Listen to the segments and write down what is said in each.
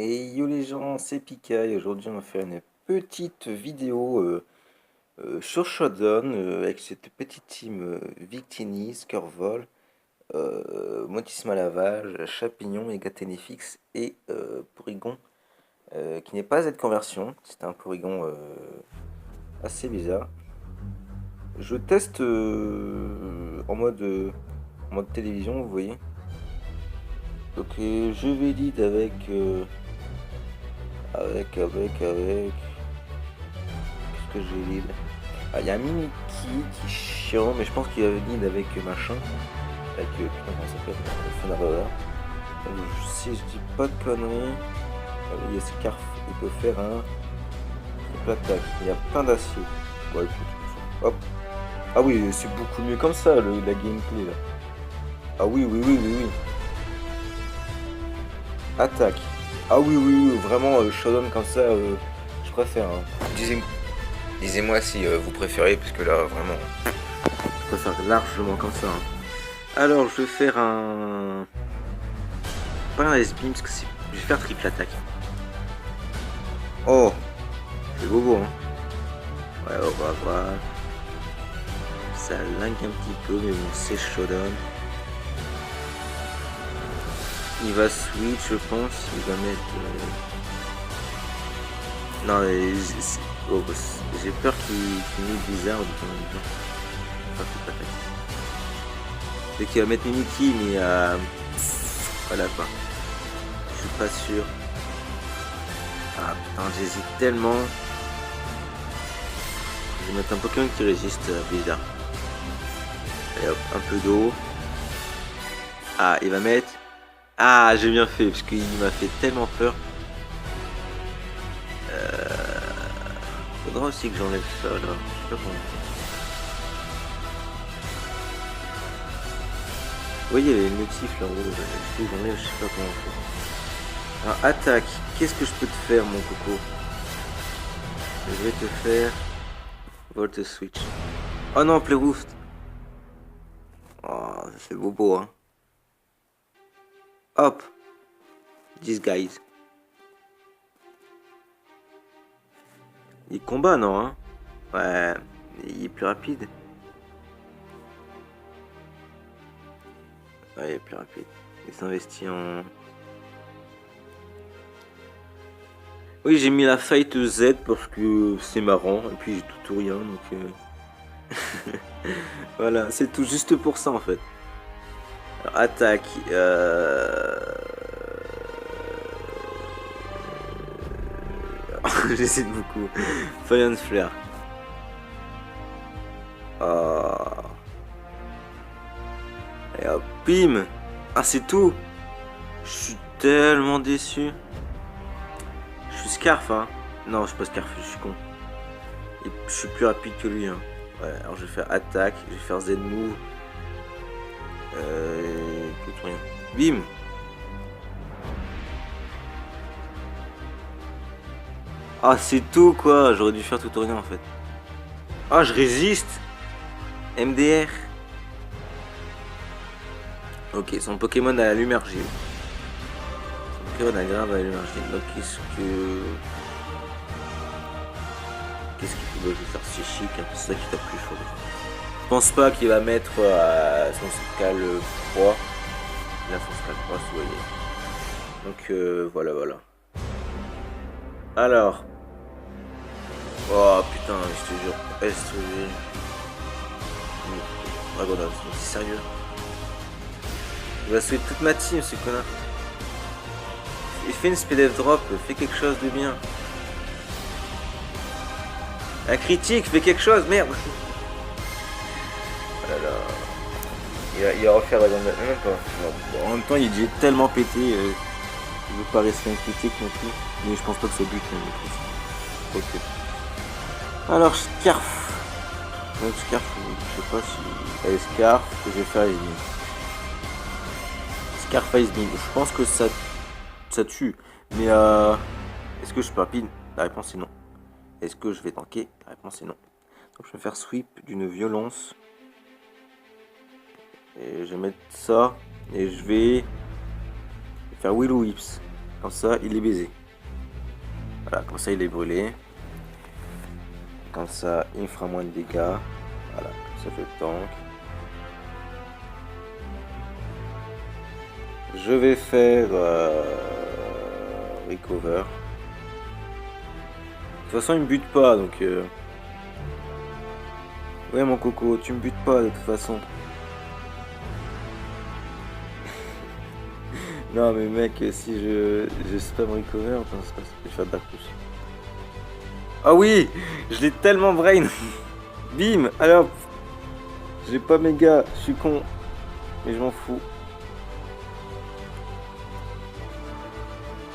Et yo les gens, c'est Pika et aujourd'hui on va faire une petite vidéo sur Shodown avec cette petite team Victini, Scorvol, Motisma Lavage, Chapignon, Egatenefix et Porygon qui n'est pas Z-conversion, c'est un Porygon assez bizarre. Je teste en mode télévision, vous voyez. Donc je vais lead avec qu'est-ce que j'ai lead. Ah, il y a un Mimikyu qui est chiant, mais je pense qu'il va lead avec machin. Avec putain, comment ça s'appelle, Funarova. Si je dis pas de conneries, il y a Scarf, il peut faire un triple attaque. Il y a plein d'acier. Ouais, écoute, hop. Ah oui, c'est beaucoup mieux comme ça, la gameplay là. Ah oui, oui, oui, oui, oui. Attaque. Ah oui, oui, oui, vraiment, Shodown comme ça, je préfère. Hein. Disez-moi si vous préférez, parce que là, vraiment, je préfère largement comme ça. Hein. Alors, je vais faire un... Pas un S-beam, parce que c'est... Je vais faire triple attaque. Oh, c'est bobo, hein. Ouais, on va voir. Ça lag un petit peu, mais bon, c'est Shodown. Il va switch, je pense. Il va mettre... Non, mais... Oh, j'ai peur qu'il mette bizarre de temps en temps. Enfin, triple attaque. C'est qu'il va mettre Mimikyu, mais voilà quoi. Je suis pas sûr. Ah putain, j'hésite tellement. Je vais mettre un Pokémon qui résiste bizarre. Allez hop, un peu d'eau. Ah, il va mettre... Ah, j'ai bien fait, parce qu'il m'a fait tellement peur. Faudra aussi que j'enlève ça, là. Je sais pas comment. Vous voyez, il y a les motifs là en haut. Je j'enlève, je sais pas comment faire. Alors, attaque. Qu'est-ce que je peux te faire, mon coco? Je vais te faire... Volt Switch. Oh non, Playroofed. Oh, c'est bobo, hein. Hop. Disguise. Il combat, non, hein? Ouais, il est plus rapide. Ouais, il est plus rapide. Il s'investit en... Oui, j'ai mis la Fight Z parce que c'est marrant. Et puis j'ai tout ou rien, donc... Voilà, c'est tout juste pour ça, en fait. Alors, attaque. J'hésite beaucoup. Fire Flare. Oh. Et hop, bim. Ah, c'est tout. Je suis tellement déçu. Je suis Scarf, hein. Non, je suis pas Scarf, je suis con. Et je suis plus rapide que lui, hein. Ouais, alors je vais faire attaque, je vais faire Z-move. Tout rien. Bim. Ah, c'est tout quoi. J'aurais dû faire tout ou rien en fait. Ah, je résiste. MDR. Ok, son Pokémon a l'Emergile. Son Pokémon a grave à l'Emergile. Donc qu'est-ce qu'il peut faire? C'est chic, hein. C'est ça qui t'a plus chaud. Je pense pas qu'il va mettre son Scal 3. Il a son Scal 3, vous voyez. Donc voilà, voilà. Alors. Oh putain, je te jure. SG. Dragonov, c'est sérieux. Il va sauver toute ma team, ce connard. Il fait une speed drop, fais quelque chose de bien. Un critique, fais quelque chose, merde. Oh là là. Il va refaire la même pas. En même temps, il est tellement pété. Il veut pas rester un critique non plus. Mais je pense pas que c'est le but. Ok. Alors, Scarf. Scarf, je sais pas si... Allez, Scarf, que je vais faire Ice Beam. Scarf Ice Beam. Je pense que ça tue. Mais est-ce que je suis rapide? La réponse est non. Est-ce que je vais tanker? La réponse est non. Donc je vais faire sweep d'une violence. Et je vais mettre ça. Et je vais faire Will Whips. Comme ça, il est baisé. Voilà, comme ça, il est brûlé. Comme ça, il me fera moins de dégâts. Voilà, ça fait le tank. Je vais faire recover. De toute façon, il me bute pas, donc... Ouais, mon coco, tu me butes pas, de toute façon. Non, mais mec, si je spam recover, comment ça se passe? Je vais faire Dark Push. Ah oui, je l'ai tellement brain. Bim, alors... J'ai pas méga, je suis con. Mais je m'en fous.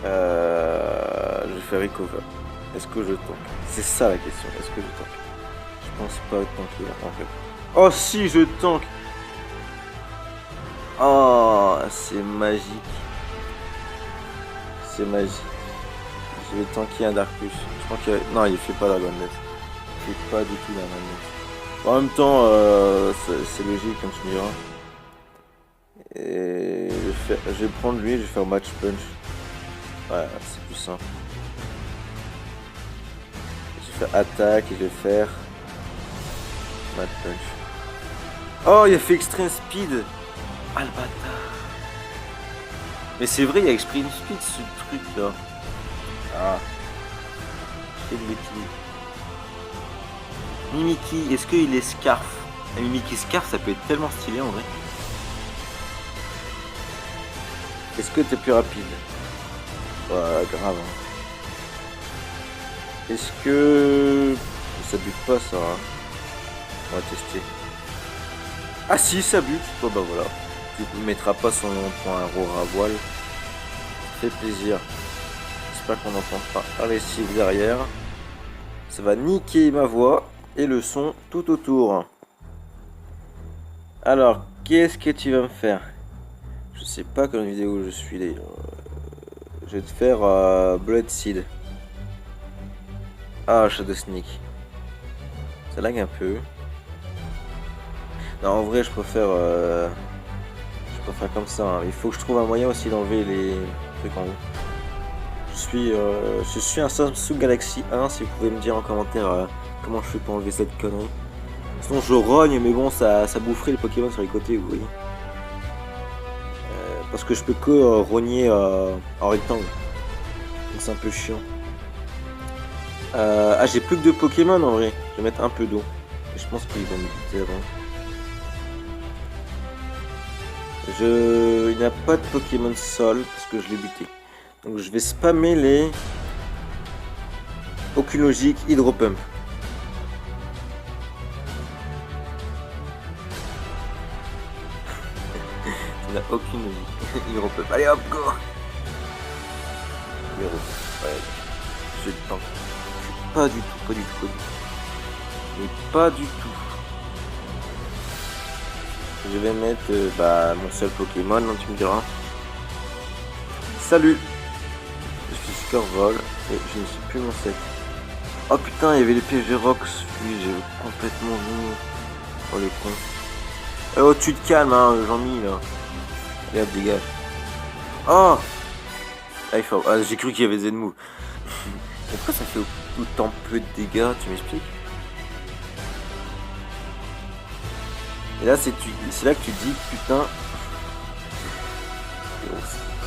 Je fais recover. Est-ce que je tank? C'est ça la question. Est-ce que je tank? Je pense pas tanker en fait. Oh si, je tank. Oh, c'est magique. C'est magique. Je vais tanker un Dark Push. Je pense que... Non, il fait pas la bonne lettre. Il fait pas du tout la bonne lettre. En même temps, c'est logique comme tu me diras. Et je vais prendre lui, je vais faire match punch. Ouais, c'est plus simple. Je vais faire attaque et je vais faire match punch. Oh, il a fait extreme speed. Ah le bâtard. Mais c'est vrai, il y a extreme speed ce truc là. Ah. Quel bêtise. Mimiki, est-ce qu'il est scarf? Un Mimiki scarf, ça peut être tellement stylé en vrai. Est-ce que t'es plus rapide? Ouais, grave. Est-ce que... Ça bute pas ça hein. On va tester. Ah si, ça bute. Oh bah voilà. Tu ne mettras pas son nom pour un roar à voile. Fait plaisir. J'espère qu'on n'entend pas agressif derrière. Ça va niquer ma voix et le son tout autour. Alors, qu'est-ce que tu vas me faire? Je sais pas quelle vidéo je suis d'ailleurs. Je vais te faire Blood Seed. Ah, Shadow Sneak. Ça lag un peu. Non, en vrai, je préfère comme ça. Hein. Il faut que je trouve un moyen aussi d'enlever les trucs en haut. Je suis un Samsung Galaxy 1. Si vous pouvez me dire en commentaire comment je fais pour enlever cette connerie. Sinon, je rogne, mais bon, ça boufferait les Pokémon sur les côtés, vous voyez. Parce que je peux que rogner en rectangle. Donc c'est un peu chiant. Ah, j'ai plus que 2 Pokémon en vrai. Je vais mettre un peu d'eau. Je pense qu'ils vont me buter avant. Il n'y a pas de Pokémon sol parce que je l'ai buté. Donc je vais spammer les aucune logique Hydropump. Ça n'a aucune logique. Hydropump. Allez hop, go. Ouais. J'ai le temps. Pas du tout. Mais pas du tout. Je vais mettre mon seul Pokémon, hein, tu me diras. Salut. Je suis Scorvol et je ne suis plus mon set. Oh putain, il y avait les PG Rocks. Puis j'ai complètement vu. Oh le con. Oh tu te calmes hein, Jean-Mi là. Allez hop, dégage. Oh j'ai cru qu'il y avait Zenmove. Pourquoi ça fait autant peu de dégâts, tu m'expliques? Et là c'est là que tu te dis putain.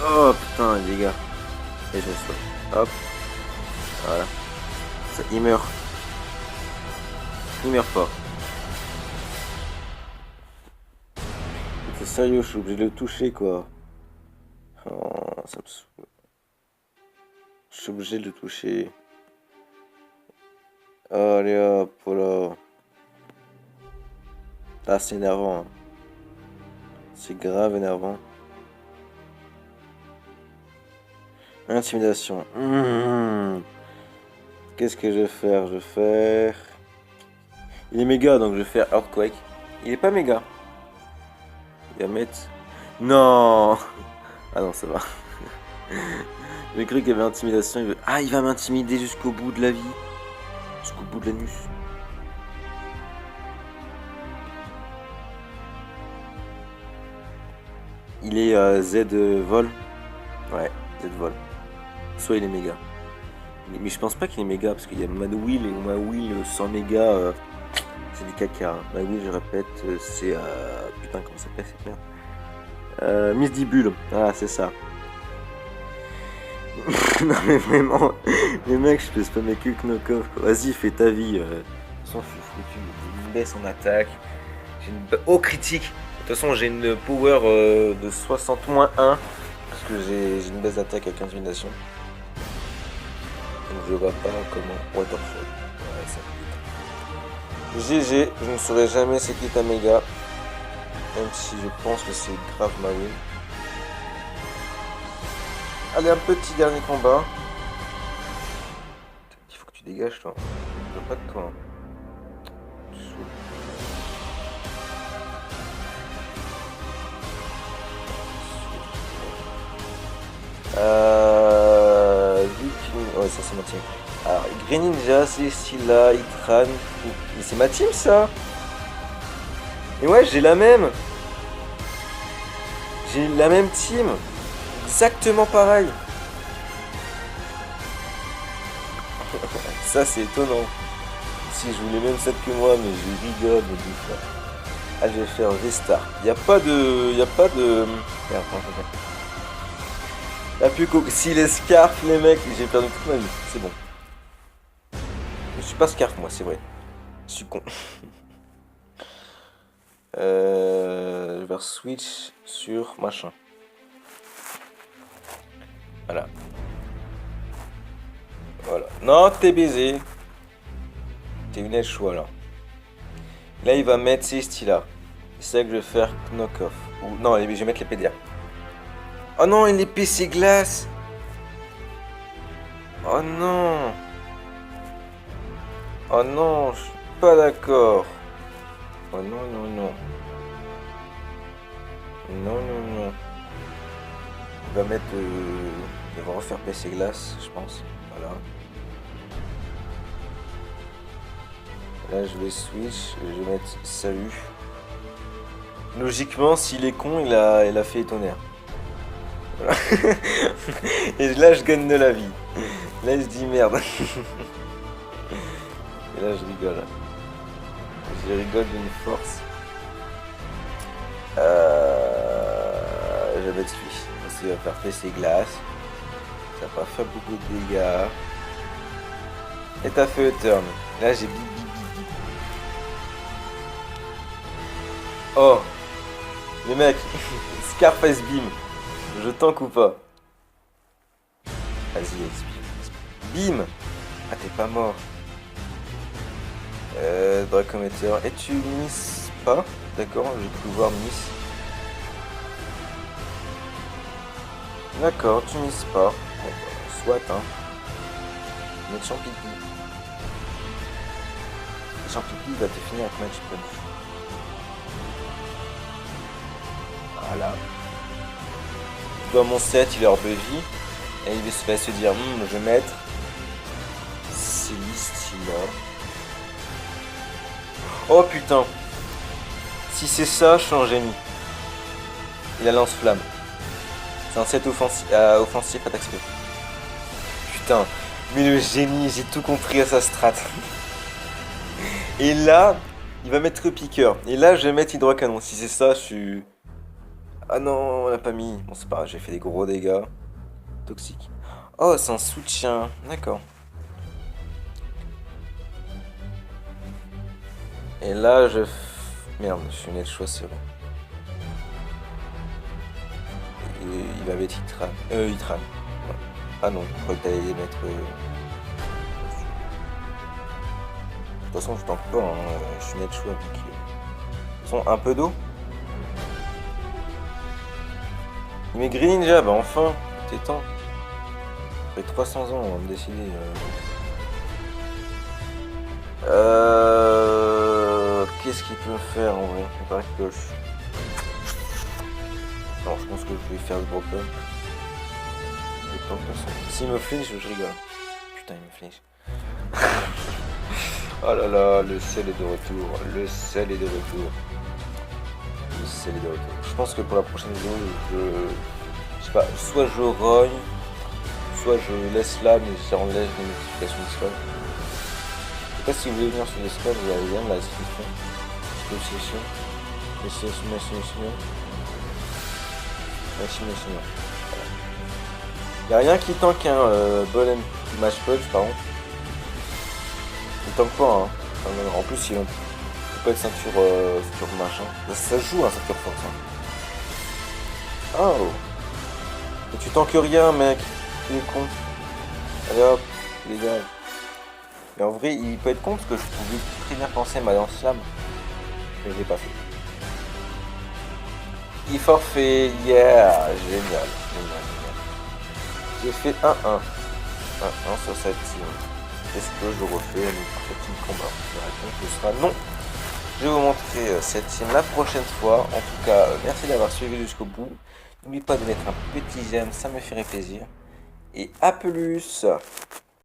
Oh putain les gars. Et je me sauve. Hop. Voilà. Ça, il meurt. Il meurt pas. C'est sérieux, je suis obligé de le toucher quoi. Oh, ça me saoule. Je suis obligé de le toucher. Allez hop, voilà. Ah, c'est énervant. Hein. C'est grave énervant. Intimidation. Qu'est-ce que je vais faire? Je vais faire... Il est méga, donc je vais faire Earthquake. Il est pas méga. Il va mettre... Non. Ah non, ça va. J'ai cru qu'il y avait intimidation. Ah, il va m'intimider jusqu'au bout de la vie. Jusqu'au bout de l'anus. Il est Z vol. Ouais, Z vol. soit il est méga. Mais je pense pas qu'il est méga parce qu'il y a Mad Wheel et Mad Wheel sans méga, c'est du caca. Hein. Mad Wheel, je répète, c'est putain comment ça s'appelle cette merde. Miss Dibule, ah c'est ça. Non mais vraiment, les mecs, je peux spammer que knock-off. Vas-y, fais ta vie. S'en fout, foutu. J'ai une baisse en attaque. J'ai une haut critique. De toute façon, j'ai une power de 60-1 parce que j'ai une baisse d'attaque à 15 000 nations. Donc je vois pas comment Waterfall. Ouais, ça. GG, je ne saurais jamais c'est qui ta méga. Même si je pense que c'est grave ma win. Allez, un petit dernier combat. Il faut que tu dégages, toi. Je veux pas de toi. Viking. Ouais, ça c'est ma team. Alors, Green Ninja, Celestilla, Itran. Mais c'est ma team ça. Et ouais, j'ai la même. J'ai la même team. Exactement pareil. Ça c'est étonnant. Si je voulais même ça que moi, mais je rigole de tout. Ah, je vais faire V-Star. Y a pas de. Merde, y'a plus qu'au. Si les Scarf, les mecs, j'ai perdu toute ma vie. C'est bon. Je suis pas Scarf, moi, c'est vrai. Je suis con. Je vais switch sur machin. Voilà. Voilà. Non, t'es baisé. T'es une choix là. Là, il va mettre ces styles-là. C'est ça que je vais faire knock-off. Ou non, je vais mettre les PDA. Oh non, il est PC glace. Oh non. Oh non, je suis pas d'accord. Oh non, non, non. Non, non, non. Il va mettre... il va refaire PC glace, je pense. Voilà. Là, je vais switch. Je vais mettre salut. Logiquement, s'il est con, il a fait tonnerre. Voilà. Et là, je gagne de la vie. Là, il se dit merde. Et là, je rigole. Je rigole d'une force. Je vais mettre lui. Parce qu'il va faire PC glace. Ça va pas faire beaucoup de dégâts. Et t'as fait le turn. Là, j'ai bip bip bip bip. Oh, les mecs, Scarface Beam. Je tank ou pas? Vas-y, expire. Bim. Ah, t'es pas mort. Dracometer. Et tu miss pas? D'accord, je vais pouvoir miss. D'accord, tu misses pas. Bon, bah, soit, hein. Notre Champipi. Le Champipi va te finir avec Match Punch. Voilà. Dans mon set, il est hors de vie. Et il va se dire, je vais mettre Celestina. Oh putain. Si c'est ça, je suis un génie. Il a lance-flamme. C'est un set offensif attaque spé. Putain. Mais le génie, j'ai tout compris à sa strat. Et là, il va mettre piqueur. Et là, je vais mettre hydrocanon. Si c'est ça, je suis... Ah non, on l'a pas mis. Bon, c'est pas grave, j'ai fait des gros dégâts. Toxique. Oh, c'est un soutien. D'accord. Et là, merde, je suis net choix, c'est vrai. Et il va mettre Itran. Itran. Ouais. Ah non, je croyais que t'allais les mettre... De toute façon, je tente pas, hein. Je suis net choix avec... De toute façon, un peu d'eau. Mais Green Ninja, bah enfin, t'es temps. Ça fait 300 ans, on va me décider. Qu'est-ce qu'il peut me faire en vrai? Il paraît que non, je pense que je vais faire le drop up. S'il me flinch, je rigole. Putain, il me flinch. Oh là là, le sel est de retour. Le sel est de retour. Le sel est de retour. Je pense que pour la prochaine vidéo, je sais pas, soit je rogne, soit je laisse là, mais j'enlève les notifications Discord. Je sais pas si vous voulez venir sur Discord, vous avez le lien dans la description. Il n'y a rien qui tank un Ball and Match Punch par contre. Il tank pas hein. En plus il peut être ceinture machin. Ça se joue hein, ceinture force. Hein. Oh. Et tu tankes rien mec. Il est con. Allez hop, les gars. Mais en vrai il peut être con parce que je pouvais très bien penser ma lance flamme. Mais je l'ai pas fait. Il forfait, yeah, génial. J'ai fait 1-1. 1-1 sur cette team. Est-ce que je refais cette team combat? La réponse sera non. Je vais vous montrer cette team la prochaine fois. En tout cas, merci d'avoir suivi jusqu'au bout. N'oubliez pas de mettre un petit j'aime, ça me ferait plaisir. Et à plus!